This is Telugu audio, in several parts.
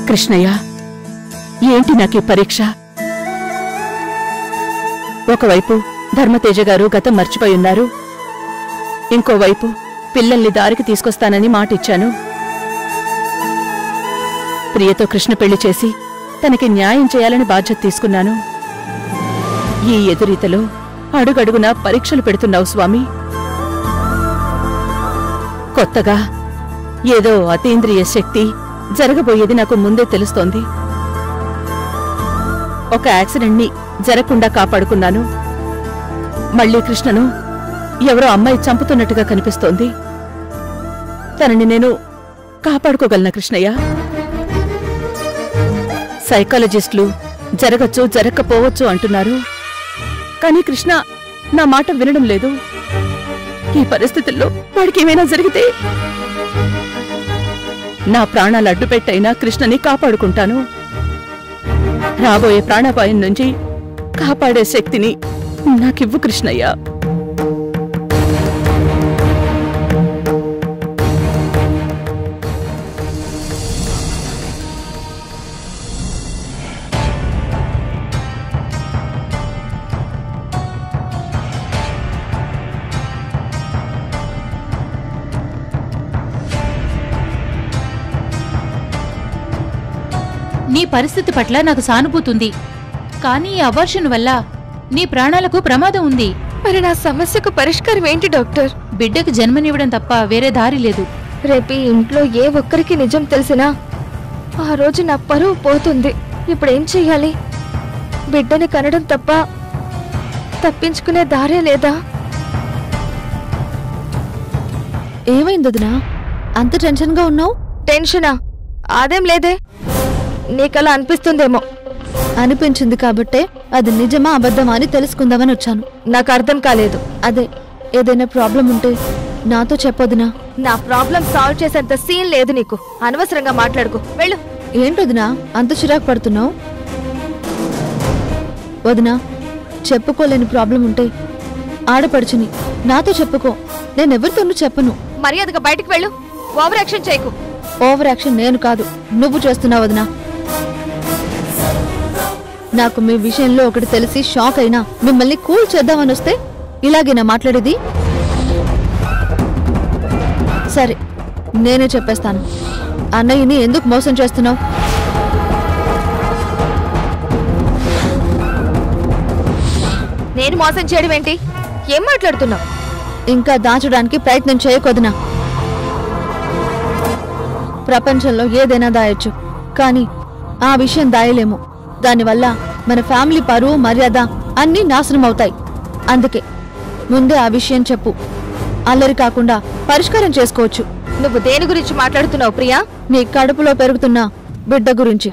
కృష్ణయ్య, ఏంటి నాకీ పరీక్ష? ఒకవైపు ధర్మతేజ గారు గతం మర్చిపోయున్నారు, ఇంకోవైపు పిల్లల్ని దారికి తీసుకొస్తానని మాటిచ్చాను. ప్రియతో కృష్ణ పెళ్లి చేసి తనకి న్యాయం చేయాలని బాధ్యత తీసుకున్నాను. ఈ ఎదురీతలో అడుగడుగునా పరీక్షలు పెడుతున్నావు స్వామి. కొత్తగా ఏదో అతీంద్రియ శక్తి జరగబోయేది నాకు ముందే తెలుస్తోంది. ఒక యాక్సిడెంట్ని జరగకుండా కాపాడుకున్నాను. మళ్లీ కృష్ణను ఎవరో అమ్మాయి చంపుతున్నట్టుగా కనిపిస్తోంది. తనని నేను కాపాడుకోగలనా కృష్ణయ్య? సైకాలజిస్టులు జరగచ్చు జరగకపోవచ్చు అంటున్నారు, కానీ కృష్ణ నా మాట వినడం లేదు. ఈ పరిస్థితుల్లో వాడికి ఏమైనా జరిగితే నా ప్రాణాలు అడ్డుపెట్టైనా కృష్ణని కాపాడుకుంటాను. రాబోయే ప్రాణాపాయం నుంచి కాపాడే శక్తిని నాకివ్వు కృష్ణయ్య. నీ పరిస్థితి పట్ల నాకు సానుభూతుంది, కానీ ఈ అవర్షన్ వల్ల నీ ప్రాణాలకు ప్రమాదం ఉంది. మరి నా సమస్యకు పరిష్కారం ఏంటి డాక్టర్? బిడ్డకు జన్మనివ్వడం తప్ప వేరే దారి లేదు. రేపు ఇంట్లో ఏ ఒక్కరికి నిజం తెలిసినా ఆ రోజు నా పరువు పోతుంది. ఇప్పుడేం చెయ్యాలి? బిడ్డని కనడం తప్ప తప్పించుకునే దారే లేదా? ఏమైందొదినా, అంత టెన్షన్గా ఉన్నావు? టెన్షనా? అదేం లేదే. నీకలా అనిపిస్తుందేమో. అనిపించింది కాబట్టే అది నిజమా అబద్ధమా అని తెలుసుకుందామని వచ్చాను. నాకు అర్థం కాలేదు. అదే, ఏదైనా ప్రాబ్లం ఉంటే నాతో చెప్పొదినా. నా ప్రాబ్లం సాల్వ్ చేసేంత సీన్ లేదు నీకు. అనవసరంగా మాట్లాడుకో, వెళ్ళు. ఏంటొదినా అంత చిరాకు పడుతున్నావు? వదినా, చెప్పుకోలేని ప్రాబ్లం ఉంటే ఆడపడుచుని నాతో చెప్పుకో, నేనెవరితోనూ చెప్పను. మర్యాదగా బయటికి వెళ్ళు. ఓవర్ యాక్షన్ చేయకు. ఓవర్ యాక్షన్ నేను కాదు, నువ్వు చేస్తున్నావు వదినా. నాకు మీ విషయంలో ఒకటి తెలిసి షాక్ అయినా మిమ్మల్ని కూల్ చేద్దామని వస్తే ఇలాగేనా మాట్లాడేది? సరే, నేనే చెప్పేస్తాను. అన్నయ్యని ఎందుకు మోసం చేస్తున్నావు? నేను మోసం చేయడం ఏంటి? ఏం మాట్లాడుతున్నావు? ఇంకా దాచడానికి ప్రయత్నం చేయకొదినా. ప్రపంచంలో ఏదైనా దాయొచ్చు, కానీ ఆ విషయం దాయలేము. దానివల్ల మన ఫ్యామిలీ పరువు మర్యాద అన్నీ నాశనం అవుతాయి. అందుకే ముందే ఆ విషయం చెప్పు, అల్లరి కాకుండా పరిష్కారం చేసుకోవచ్చు. నువ్వు దేని గురించి మాట్లాడుతున్నావు ప్రియా? నీ కడుపులో పెరుగుతున్న బిడ్డ గురించి.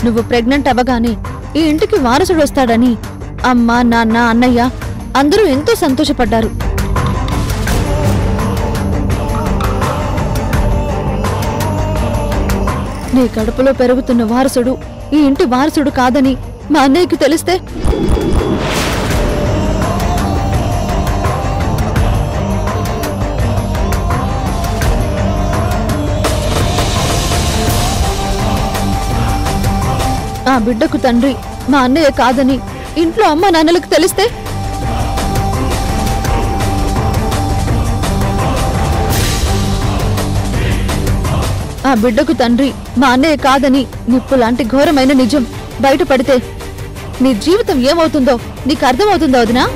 నువ్వు ప్రెగ్నెంట్ అవ్వగానే ఈ ఇంటికి వారసుడు వస్తాడని అమ్మ, నాన్న, అన్నయ్య అందరూ ఎంతో సంతోషపడ్డారు. నీ కడుపులో పెరుగుతున్న వారసుడు ఈ ఇంటి వారసుడు కాదని మా అన్నయ్యకి తెలిస్తే ఆ బిడ్డకు తండ్రి మా అన్నయ్య కాదని ఇంట్లో అమ్మ నాన్నలకు తెలిస్తే ఆ బిడ్డకు తండ్రి మా అన్నయ్య కాదని నిప్పు లాంటి ఘోరమైన నిజం బయటపడితే నీ జీవితం ఏమవుతుందో నీకు అర్థమవుతుందో వదినా?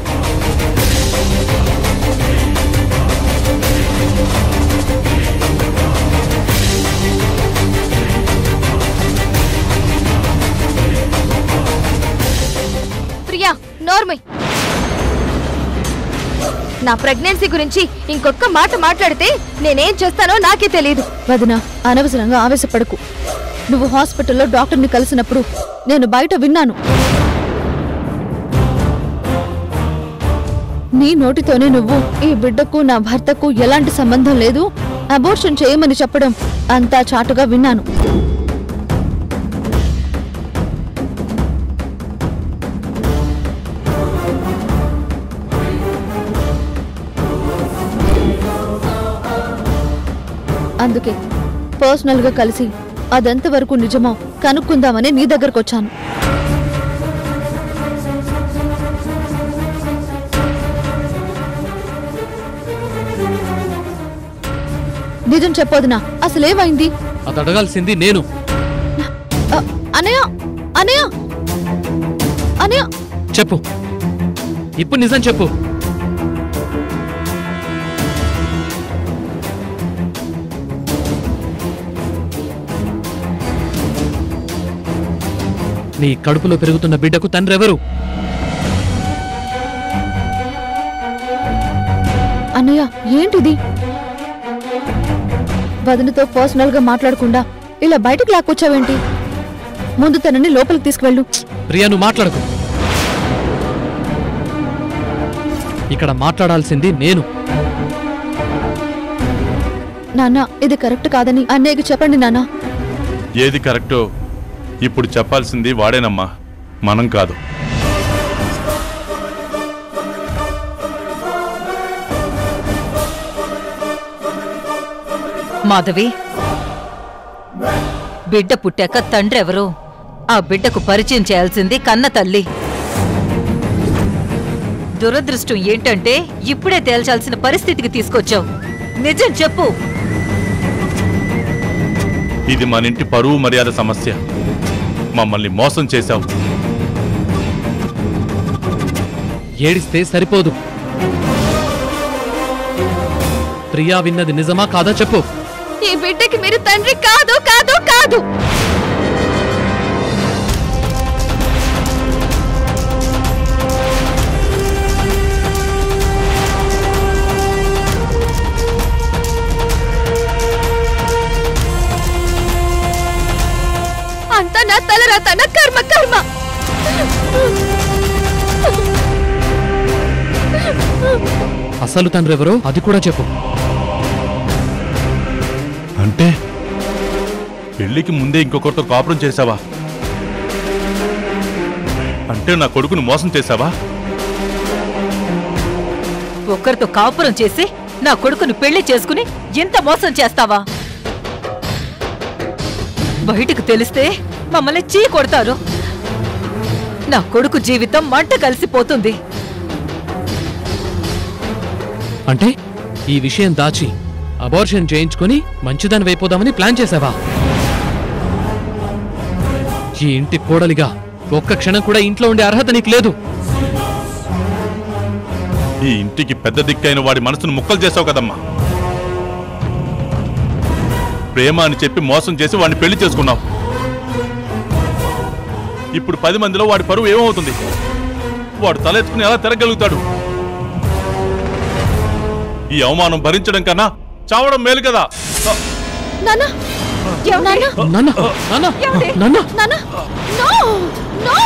ప్రియా, నోర్మై. నా ప్రెగ్నెన్సీ గురించి ఇంకొక మాట మాట్లాడితే నేనేం చేస్తానో నాకే తెలియదు. వదినా, అనవసరంగా ఆవేశపడకు. నువ్వు హాస్పిటల్లో డాక్టర్ని కలిసినప్పుడు నేను బయట విన్నాను. నీ నోటితోనే నువ్వు ఈ బిడ్డకు నా భర్తకు ఎలాంటి సంబంధం లేదు, అబోర్షన్ చేయమని చెప్పడం అంతా చాటుగా విన్నాను. అందుకే పర్సనల్గా కలిసి అదెంతవరకు నిజమో కనుక్కుందామని నీ దగ్గరకొచ్చాను. నిజం చెప్పొదినా, అసలేమైంది? అది అడగాల్సింది నేను. అనయ్య, అనయ్య, అనయ్య, చెప్పు, ఇప్పుడు నిజం చెప్పు. నీ కడుపులో పెరుగుతున్న బిడ్డకు తండ్రి ఎవరు? అన్నయ్య, ఏంటిది? వదినతో పర్సనల్ గా మాట్లాడకుండా ఇలా బయటకు లాక్కొచ్చావేంటి? ముందు తనని లోపలికి తీసుకువెళ్ళు. ప్రియా, నువ్వు మాట్లాడకు. ఇక్కడ మాట్లాడాల్సింది నేను. నాన్న, ఇది కరెక్ట్ కాదని అన్నయ్యకి చెప్పండి నాన్న. ఏది కరెక్టో ఇప్పుడు చెప్పాల్సింది వాడేనమ్మా, మనం కాదు. మాధవి, బిడ్డ పుట్టాక తండ్రి ఎవరు? ఆ బిడ్డకు పరిచయం చేయాల్సింది కన్న తల్లి. దురదృష్టం ఏంటంటే ఇప్పుడే తేల్చాల్సిన పరిస్థితికి తీసుకొచ్చావు. నిజం చెప్పు. ఇది మన ఇంటి పరువు మర్యాద సమస్య. మమ్మల్ని మోసం చేశావు. ఏడిస్తే సరిపోదు. ప్రియా విన్నది నిజమా కాదా చెప్పు. ఈ బిడ్డకి మీరు తండ్రి కాదు, కాదు, కాదు. అంతా నా తలరాత, నా కర్మ, కర్మ. అసలు తండ్రి ఎవరో అది కూడా చెప్పు. అంటే పెళ్లికి ముందే ఇంకొకరితో కాపురం చేశావా? అంటే నా కొడుకును మోసం చేశావా? ఒక్కరితో కాపురం చేసి నా కొడుకును పెళ్లి చేసుకుని ఇంత మోసం చేస్తావా? బయటకు తెలిస్తే మమ్మల్ని చీ కొడతారు. నా కొడుకు జీవితం మంట కలిసిపోతుంది. అంటే ఈ విషయం దాచి అబార్షన్ చేయించుకుని మంచిదాని వైపోదామని ప్లాన్ చేశావా? ఈ ఇంటి కోడలిగా ఒక్క క్షణం కూడా ఇంట్లో ఉండే అర్హత నీకు లేదు. ఈ ఇంటికి పెద్ద దిక్కైన వాడి మనసును ముక్కలు చేసావు కదమ్మా. ప్రేమ అని చెప్పి మోసం చేసి వాడిని పెళ్లి చేసుకున్నావు. ఇప్పుడు 10 మందిలో వాడి పరువు ఏమవుతుంది? వాడు తలెత్తుకుని ఎలా తిరగలుగుతాడు? ఈ అవమానం భరించడం కన్నా చావడం మేలు కదా. నాన్న, నాన్న, నాన్న, నాన్న, నాన్న, నాన్న, నో, నో.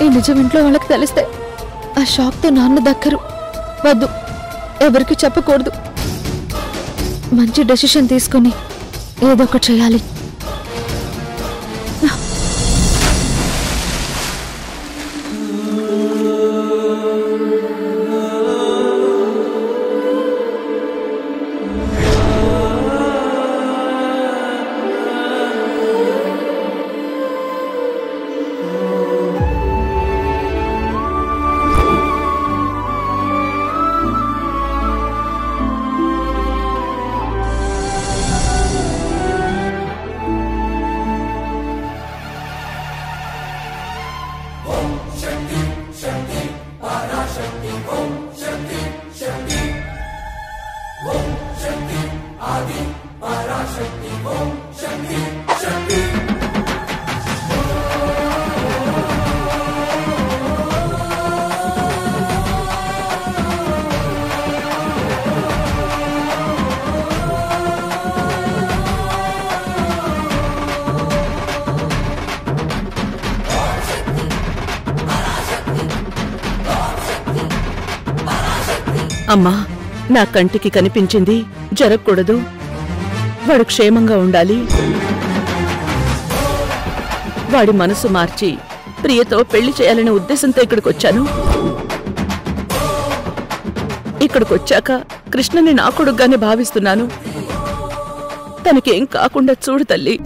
ఈ నిజం ఇంట్లో వాళ్ళకి తెలిస్తే ఆ షాక్తో నాన్న దక్కరు. వద్దు, ఎవరికి చెప్పకూడదు. మంచి డెసిషన్ తీసుకుని ఏదో ఒకటి చేయాలి. అమ్మా, నా కంటికి కనిపించింది జరగకూడదు. వాడు క్షేమంగా ఉండాలి. వాడి మనసు మార్చి ప్రియతో పెళ్లి చేయాలనే ఉద్దేశంతో ఇక్కడికొచ్చాను. ఇక్కడికొచ్చాక కృష్ణని నా కొడుకుగానే భావిస్తున్నాను. తనకేం కాకుండా చూడు తల్లి.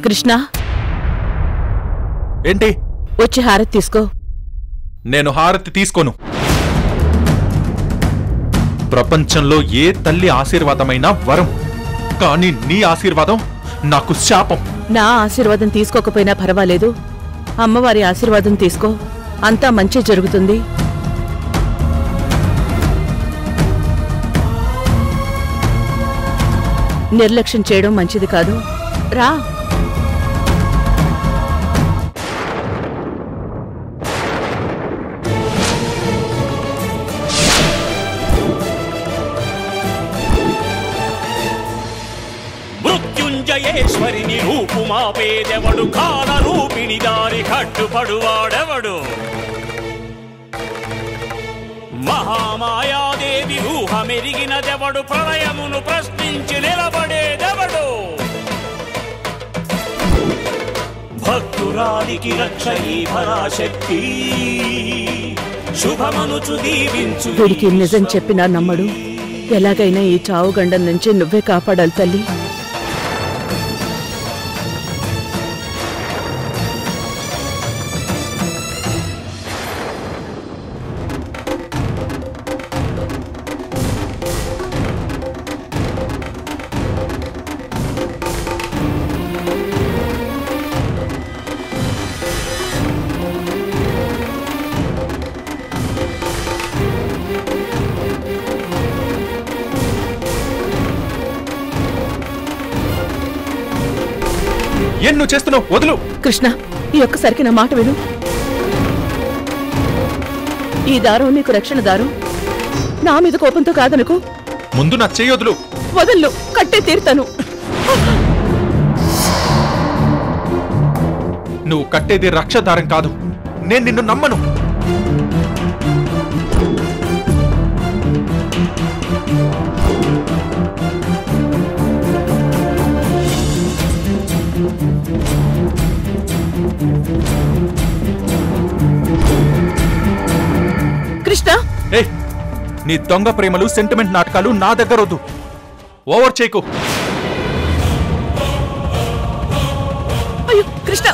కృష్ణ, ఏంటి? వచ్చి హారతి తీసుకో. నేను హారతి తీసుకోను. ప్రపంచంలో ఏ తల్లి ఆశీర్వాదమైనా వరం, కానీ నీ ఆశీర్వాదం నాకు శాపం. నా ఆశీర్వాదం తీసుకోకపోయినా పర్వాలేదు. అమ్మవారి ఆశీర్వాదం తీసుకో, అంతా మంచి జరుగుతుంది. నిర్లక్ష్యం చేయడం మంచిది కాదు. రా. మృత్యుంజయేశ్వరిని రూపుమాపేదెవడు, కాల రూపిణి దారి కట్టుపడువాడెవడు, మహామాయాదేవి ఊహమెరిగినదెవడు, ప్రళయమును ప్రశ్నించి నిలబడేదెవడు, భక్తురాలికి రక్ష ఈ పరాశక్తి, శుభమనుచు దీవించు. వీడికి నిజం చెప్పినా నమ్మడు. ఎలాగైనా ఈ చావు గండం నుంచి నువ్వే కాపాడాలి తల్లి. ఏం నువ్వు చేస్తున్నావు? వదులు. కృష్ణ, ఈ ఒక్కసారికి నా మాట విను. ఈ దారం నీకు రక్షణ దారం. నా మీద కోపంతో కాదనుకో. ముందు నా చెయ్యొదులు. వదల్లు, కట్టే తీరుతాను. నువ్వు కట్టేది రక్షదారం కాదు. నేను నిన్ను నమ్మను. కృష్ణ, నీ దొంగ ప్రేమలు, సెంటిమెంట్ నాటకాలు నా దగ్గర వద్దు. ఓవర్ చేయకు. అయ్యో కృష్ణ,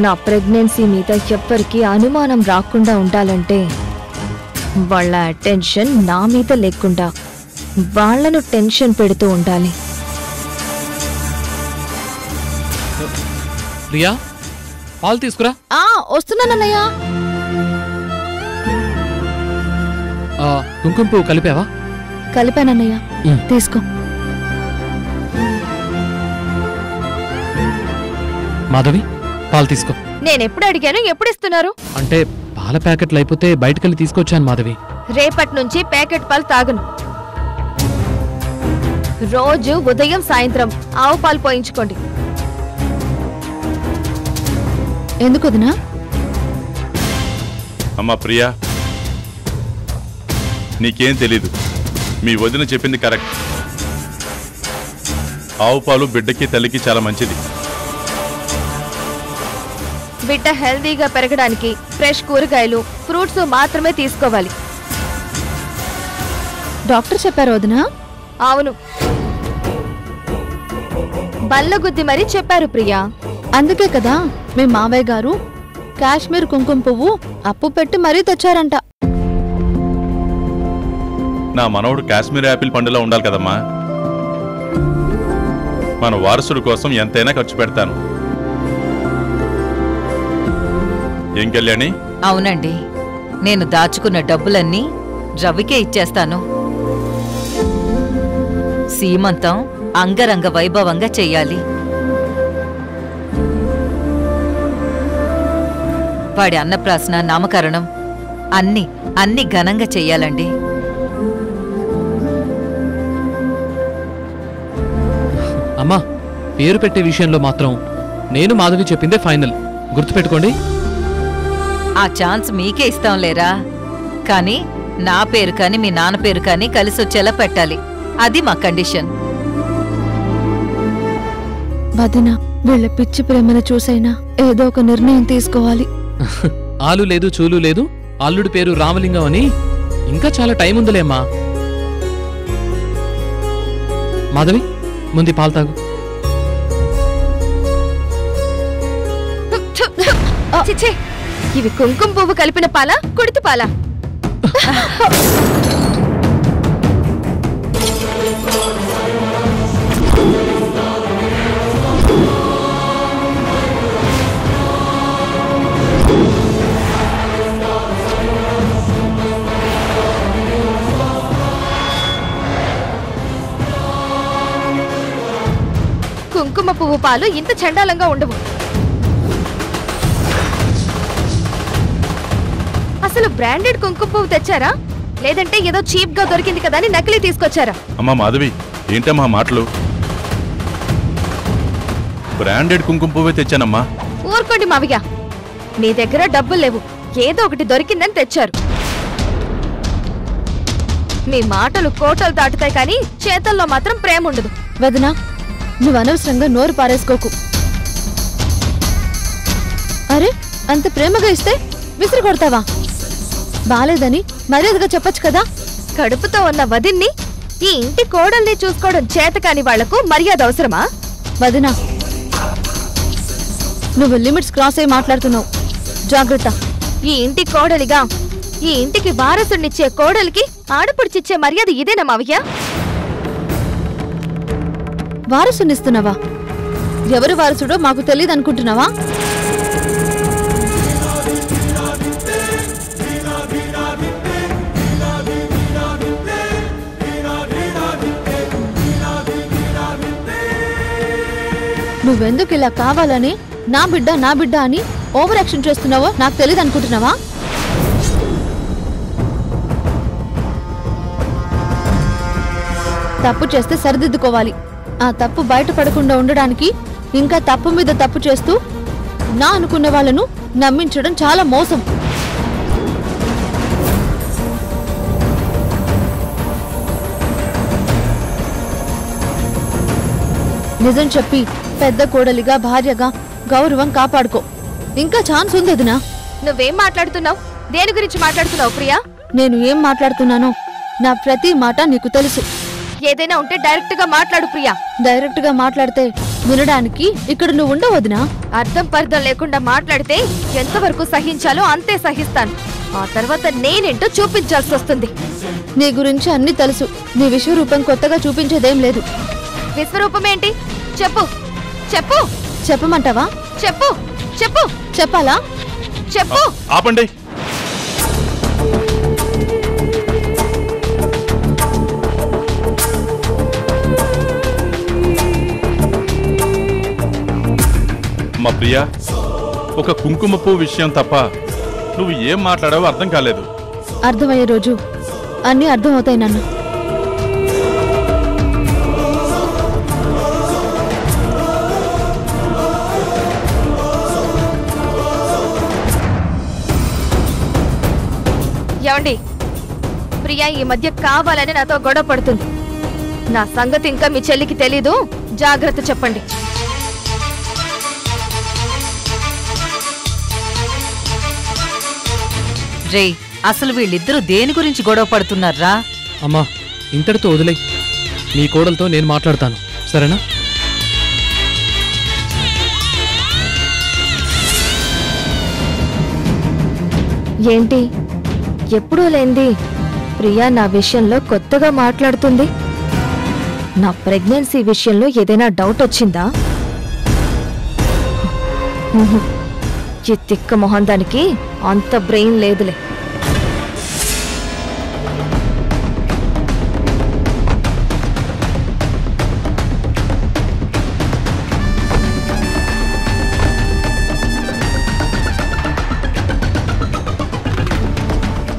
నా ప్రెగ్నెన్సీ మీద ఎవ్వరికి అనుమానం రాకుండా ఉండాలంటే వాళ్ళ అటెన్షన్ నా మీద లేకుండా వాళ్లను టెన్షన్ పెడుతూ ఉండాలి. ప్రియా, పాలు తీసుకురా. వస్తున్నానన్నయ్య. కుంకుమ పువ్వు కలిపావా? కలిపానన్నయ్య, తీసుకో. మాధవి, పాలు తీసుకో. నేనెప్పుడు అడిగాను, ఎప్పుడు ఇస్తున్నారు? అంటే పాల ప్యాకెట్లు అయిపోతే బయటకెళ్ళి తీసుకొచ్చాను మాధవి. రేపటి నుంచి ప్యాకెట్ పాలు తాగను. రోజు ఉదయం సాయంత్రం ఆవు పాలు పోయించుకోండి. ఎందుకు వదినా? అమ్మా ప్రియా, నీకేం తెలీదు. మీ వదిన చెప్పింది కరెక్ట్. ఆవు పాలు బిడ్డకి తల్లికి చాలా మంచిది. బిడ్డ హెల్దీగా పెరగడానికి ఫ్రెష్ కూరగాయలు ఫ్రూట్స్ మాత్రమే తీసుకోవాలి. డాక్టర్ చెప్పారు వదినా? అవును, బల్లగుద్ది మరీ చెప్పారు ప్రియా. అందుకే కదా మీ మావయ్య గారు కాశ్మీర్ కుంకుమ పువ్వు అప్పు పెట్టి మరీ తెచ్చారంట. నా మనవడు కాశ్మీర్ యాపిల్ పండులా ఉండాలి కదమ్మా. మన వారసుడు కోసం ఎంతైనా ఖర్చు పెడతాను. ఏం కళ్యాణి? అవునండి, నేను దాచుకున్న డబ్బులన్నీ రవికే ఇచ్చేస్తాను. సీమంతం అంగరంగ వైభవంగా చెయ్యాలి. వాడి అన్నప్రాసన, నామకరణం అన్ని ఘనంగా చెయ్యాలండి. అమ్మా, పేరు పెట్టే విషయంలో మాత్రం నేను మాధవి చెప్పిందే ఫైనల్. గుర్తుపెట్టుకోండి. ఆ ఛాన్స్ మీకే ఇస్తాం లేరా, కానీ నా పేరు కానీ మీ నాన్న పేరు కానీ కలిసి వచ్చేలా పెట్టాలి. అది మా కండిషన్. వదినా, వీళ్ళ పిచ్చి ప్రేమను చూసైనా ఏదో ఒక నిర్ణయం తీసుకోవాలి. ఆలు లేదు చూలు లేదు, అల్లుడి పేరు రామలింగం అని ఇంకా చాలా టైం ఉందిలేమ్మా. మాధవి, ముందు పాలు తాగు. చిచ్చే, ఇవి కుంకుమ పువ్వు కలిపిన పాల, కుడితి పాల? కుంకుమ పువ్వు పాలు ఇంత చండాలంగా ఉండవు. అసలు బ్రాండెడ్ కుంకుమ పువ్వు తెచ్చారా, లేదంటే ఏదో చీప్ గా దొరికింది కదా అని నకిలీ తీసుకొచ్చారా? అమ్మా మాధవి, ఏంటమ్మా మాటలు? బ్రాండెడ్ కుంకుమ పువ్వే తెచ్చానమ్మా. ఊరుకోండి మావయ్య, మీ దగ్గర డబ్బులు లేవు, ఏదో ఒకటి దొరికిందని తెచ్చారు. మీ మాటలు కోటలు దాటుతాయి కానీ చేతల్లో మాత్రం ప్రేమ ఉండదు. వదినా, నువ్వు అనవసరంగా నోరు పారేసుకోకు. అరే, అంత ప్రేమగా ఇస్తే విసిరి కొడతావా? బాలేదని మర్యాదగా చెప్పొచ్చు కదా. కడుపుతో ఉన్న వదిన్ని, ఈ ఇంటి కోడల్ని చూసుకోవడం చేతకాని వాళ్లకు మర్యాద అవసరమా? వదినా, నువ్వు లిమిట్స్ క్రాస్ అయి మాట్లాడుతున్నావు. జాగ్రత్త. ఈ ఇంటి కోడలిగా ఈ ఇంటికి వారసునిచ్చే కోడలికి ఆడపుడిచిచ్చే మర్యాద ఇదేనా మావయ్య? వారసునిస్తున్నావా? ఎవరు వారసుడో మాకు తెలియదు అనుకుంటున్నావా? నువ్వెందుకు ఇలా కావాలని నా బిడ్డ అని ఓవర్ యాక్షన్ చేస్తున్నావో నాకు తెలియదు అనుకుంటున్నావా? తప్పు చేస్తే సరిదిద్దుకోవాలి. ఆ తప్పు బయటపడకుండా ఉండడానికి ఇంకా తప్పు మీద తప్పు చేస్తూ నా అనుకున్న వాళ్ళను నమ్మించడం చాలా మోసం. నిజం చెప్పి పెద్ద కోడలిగా, భార్యగా గౌరవం కాపాడుకో. ఇంకా ఛాన్స్ ఉంది వదినా. నువ్వేం మాట్లాడుతున్నావు? దేని గురించి మాట్లాడుతున్నావు ప్రియా? నేను ఏం మాట్లాడుతున్నానో నా ప్రతి మాట నీకు తెలుసు. ఏదైనా ఉంటే డైరెక్ట్ గా మాట్లాడు ప్రియా. డైరెక్ట్ గా మాట్లాడితే వినడానికి ఇక్కడ నువ్వు ఉండవు వదినా. అర్థం పర్థం లేకుండా మాట్లాడితే ఎంతవరకు సహించాలో అంతే సహిస్తాను. ఆ తర్వాత నేనేంటో చూపించాల్సి వస్తుంది. నీ గురించి అన్ని తెలుసు. నీ విశ్వరూపం కొత్తగా చూపించేదేం లేదు. విశ్వరూపమేంటి? చెప్పు చెప్పు. చెప్పమంటావా? చెప్పు చెప్పు. చెప్పాలా? చెప్పు. ఆపండి. మా ప్రియా, ఒక కుంకుమ పువ్వు విషయం తప్ప నువ్వు ఏం మాట్లాడావో అర్థం కాలేదు. అర్థమయ్యే రోజు అన్నీ అర్థమవుతాయి నన్ను. ఏమండి, ప్రియా ఈ మధ్య కావాలని నాతో గొడవ పడుతుంది. నా సంగతి ఇంకా మీ చెల్లికి తెలీదు, జాగ్రత్త చెప్పండి. రే, అసలు వీళ్ళిద్దరూ దేని గురించి గొడవ పడుతున్నారా? అమ్మా, ఇంతటితో వదిలే. నీ కోడలతో నేను మాట్లాడతాను, సరేనా? ఏంటి ఎప్పుడూ లేంది ప్రియా నా విషయంలో కొత్తగా మాట్లాడుతుంది? నా ప్రెగ్నెన్సీ విషయంలో ఏదైనా డౌట్ వచ్చిందా? ఈ తిక్క మొహం దానికి అంత బ్రెయిన్ లేదులే.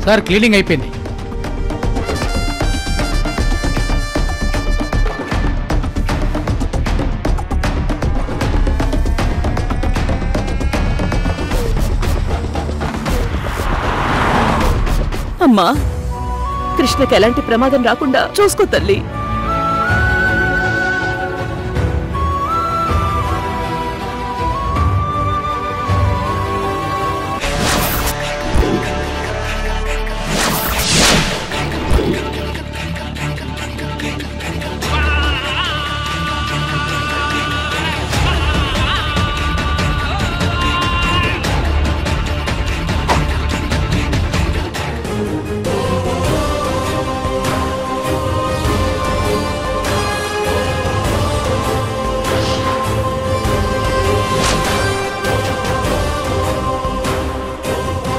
సార్, క్లీనింగ్ అయిపోయింది. అమ్మా, కృష్ణకి ఎలాంటి ప్రమాదం రాకుండా చూసుకో తల్లి.